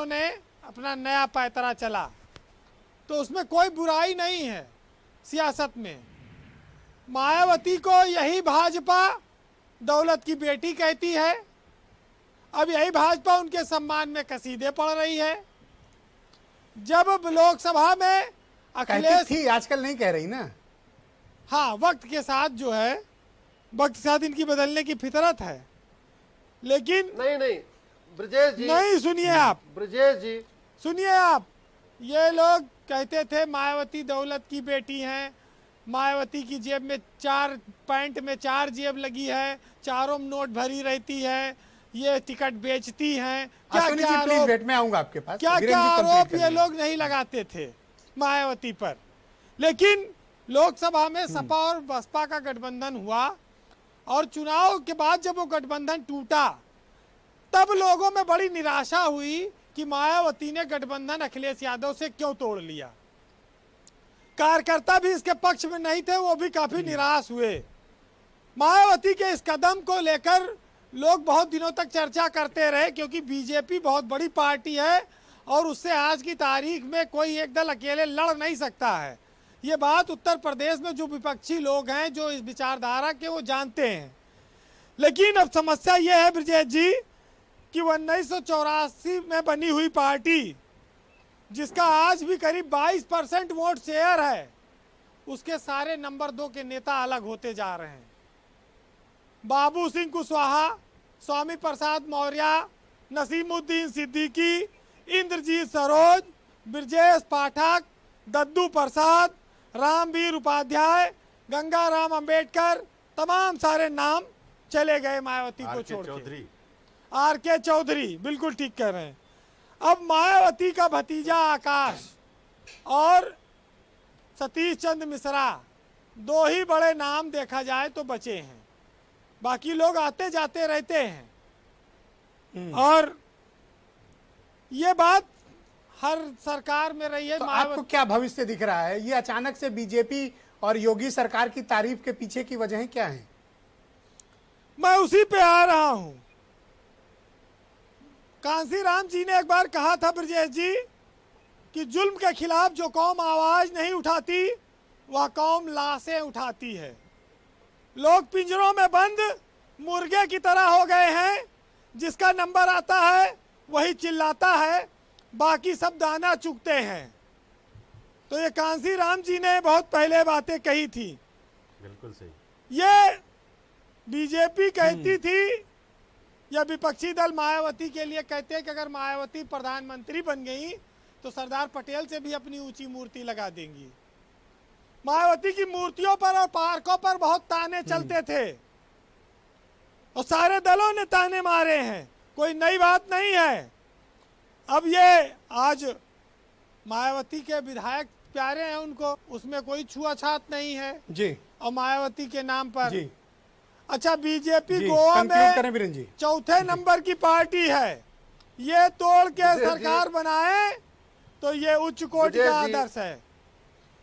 ने अपना नया पैतरा चला, तो उसमें कोई बुराई नहीं है सियासत में। मायावती को यही भाजपा दौलत की बेटी कहती है, अब यही भाजपा उनके सम्मान में कसीदे पढ़ रही है। जब लोकसभा में अखिलेश थी, आजकल नहीं कह रही ना। हाँ, वक्त के साथ जो है, वक्त के साथ इनकी बदलने की फितरत है, लेकिन नहीं ब्रजेश जी, नहीं, सुनिए आप, ब्रजेश जी सुनिए आप, ये लोग कहते थे मायावती दौलत की बेटी हैं, मायावती की जेब में पैंट में 4 जेब लगी है, चारों में नोट भरी रहती है, ये टिकट बेचती हैं। क्या आरोप, मैं आऊंगा आपके पास, क्या आरोप ये लोग नहीं लगाते थे मायावती पर। लेकिन लोकसभा में सपा और बसपा का गठबंधन हुआ और चुनाव के बाद जब वो गठबंधन टूटा, तब लोगों में बड़ी निराशा हुई कि मायावती ने गठबंधन अखिलेश यादव से क्यों तोड़ लिया। कार्यकर्ता भी इसके पक्ष में नहीं थे, वो भी काफी निराश हुए। मायावती के इस कदम को लेकर लोग बहुत दिनों तक चर्चा करते रहे, क्योंकि बीजेपी बहुत बड़ी पार्टी है और उससे आज की तारीख में कोई एक दल अकेले लड़ नहीं सकता है। ये बात उत्तर प्रदेश में जो विपक्षी लोग हैं, जो इस विचारधारा के, वो जानते हैं। लेकिन अब समस्या ये है ब्रजेश जी कि 1984 में बनी हुई पार्टी, जिसका आज भी करीब 22% वोट शेयर है, उसके सारे नंबर 2 के नेता अलग होते जा रहे हैं। बाबू सिंह कुशवाहा, स्वामी प्रसाद मौर्य, नसीमुद्दीन सिद्दीकी, इंद्रजीत सरोज, ब्रजेश पाठक, दद्दू प्रसाद, रामवीर उपाध्याय, गंगाराम अंबेडकर, तमाम सारे नाम चले गए मायावती को छोड़ के। आर.के. चौधरी, बिल्कुल ठीक कह रहे हैं। अब मायावती का भतीजा आकाश और सतीश चंद्र मिश्रा, 2 ही बड़े नाम देखा जाए तो बचे हैं, बाकी लोग आते जाते रहते हैं। और ये बात हर सरकार में रही है। तो आपको क्या भविष्य दिख रहा है? ये अचानक से बीजेपी और योगी सरकार की तारीफ के पीछे की वजह क्या है? मैं उसी पे आ रहा हूं। कांसीराम जी ने एक बार कहा था ब्रजेश जी कि जुल्म के खिलाफ जो कौम आवाज नहीं उठाती, वह कौम लाशें उठाती है। लोग पिंजरों में बंद मुर्गे की तरह हो गए हैं, जिसका नंबर आता है वही चिल्लाता है, बाकी सब दाना चुगते हैं। तो ये कांसीराम जी ने बहुत पहले बातें कही थी। बिल्कुल सही। ये बीजेपी कहती थी, या विपक्षी दल मायावती के लिए कहते हैं कि अगर मायावती प्रधानमंत्री बन गई तो सरदार पटेल से भी अपनी ऊंची मूर्ति लगा देंगी। मायावती की मूर्तियों पर और पार्कों पर बहुत ताने चलते थे और सारे दलों ने ताने मारे हैं, कोई नई बात नहीं है। अब ये आज मायावती के विधायक प्यारे हैं उनको, उसमें कोई छुआछात नहीं है जी, और मायावती के नाम पर जी। अच्छा, बीजेपी गोवा में 4थे नंबर की पार्टी है। ये तोड़ के सरकार बनाए तो ये उच्च कोटि का आदर्श है।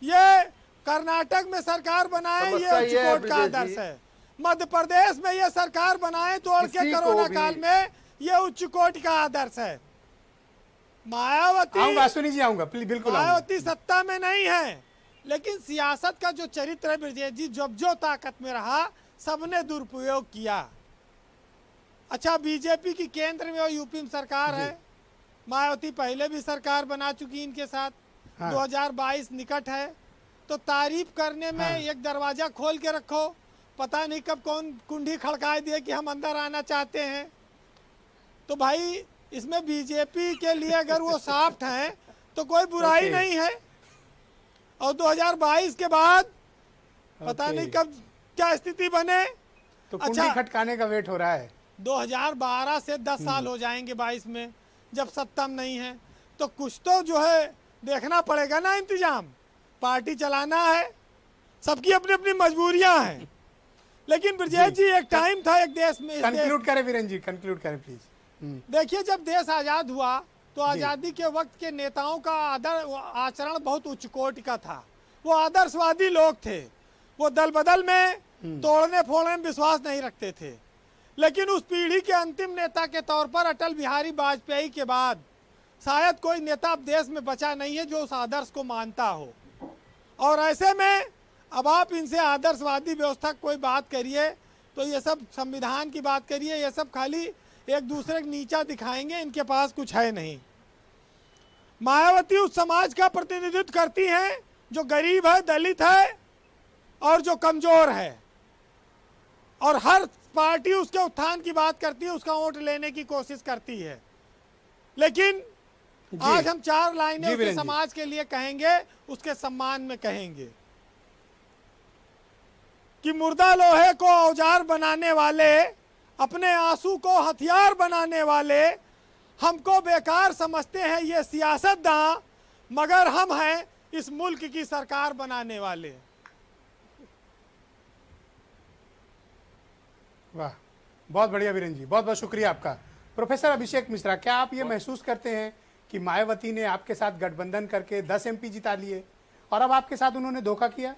ये कर्नाटक में सरकार बनाए, ये उच्च कोटि का आदर्श है। मध्य प्रदेश में ये सरकार बनाए तोड़ के कोरोना काल में, ये उच्च कोटि का आदर्श है। मायावती जी आऊंगा, बिल्कुल मायावती सत्ता में नहीं है, लेकिन सियासत का जो चरित्र है ब्रजेश जी, जब जो ताकत में रहा सबने दुरुपयोग किया। अच्छा, बीजेपी की केंद्र में और यूपी में सरकार है, मायावती पहले भी सरकार बना चुकी इनके साथ। 2022 निकट है, तो तारीफ करने में एक दरवाजा खोल के रखो, पता नहीं कब कौन कुंडी खड़काए दिए कि हम अंदर आना चाहते हैं। तो भाई इसमें बीजेपी के लिए अगर वो सॉफ्ट हैं तो कोई बुराई नहीं है। और 2022 के बाद पता नहीं कब क्या स्थिति बने। तो कुंडी खटकाने का वेट हो रहा है। 2012 से 10 साल हो जाएंगे 22 में, जब सत्ता में नहीं है, तो कुछ तो जो है देखना पड़ेगा ना इंतजाम। पार्टी चलाना है, सबकी अपनी अपनी मजबूरियां हैं। लेकिन ब्रजेश जी, एक टाइम था एक देश में, कंक्लूड करें वीरेंद्र जी, कंक्लूड करें प्लीज। देखिए, जब देश आजाद हुआ तो आजादी के वक्त के नेताओं का आचरण बहुत उच्च कोटि का था। वो आदर्शवादी लोग थे, वो दल बदल में तोड़ने फोड़ने में विश्वास नहीं रखते थे। लेकिन उस पीढ़ी के अंतिम नेता के तौर पर अटल बिहारी वाजपेयी के बाद शायद कोई नेता अब देश में बचा नहीं है जो उस आदर्श को मानता हो। और ऐसे में अब आप इनसे आदर्शवादी व्यवस्था कोई बात करिए तो ये सब संविधान की बात करिए, ये सब खाली एक दूसरे को नीचा दिखाएंगे, इनके पास कुछ है नहीं। मायावती उस समाज का प्रतिनिधित्व करती हैं जो गरीब है, दलित है और जो कमजोर है, और हर पार्टी उसके उत्थान की बात करती है, उसका वोट लेने की कोशिश करती है। लेकिन आज हम 4 लाइनें उसके समाज के लिए कहेंगे, उसके सम्मान में कहेंगे कि मुर्दा लोहे को औजार बनाने वाले, अपने आंसू को हथियार बनाने वाले हमको बेकार समझते हैं ये सियासतदां, मगर हम हैं इस मुल्क की सरकार बनाने वाले। वाह, बहुत बढ़िया वीरेंद्र जी, बहुत बहुत शुक्रिया आपका। प्रोफेसर अभिषेक मिश्रा, क्या आप ये महसूस करते हैं कि मायावती ने आपके साथ गठबंधन करके 10 MP जिता लिए और अब आपके साथ उन्होंने धोखा किया?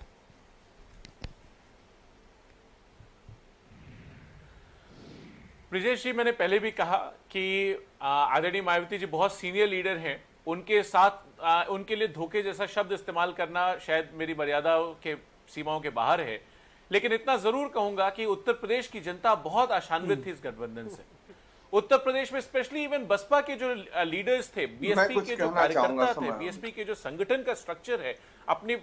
ब्रिजेश जी, मैंने पहले भी कहा कि आदरणीय मायावती जी बहुत सीनियर लीडर हैं, उनके साथ उनके लिए धोखे जैसा शब्द इस्तेमाल करना शायद मेरी मर्यादा के सीमाओं के बाहर है। लेकिन इतना जरूर कहूंगा कि उत्तर प्रदेश की जनता बहुत आशान्वित थी इस गठबंधन से। उत्तर प्रदेश में स्पेशली इवन बसपा के जो लीडर्स थे, बीएसपी के जो कार्यकर्ता थे, बीएसपी के जो संगठन का स्ट्रक्चर है, अपनी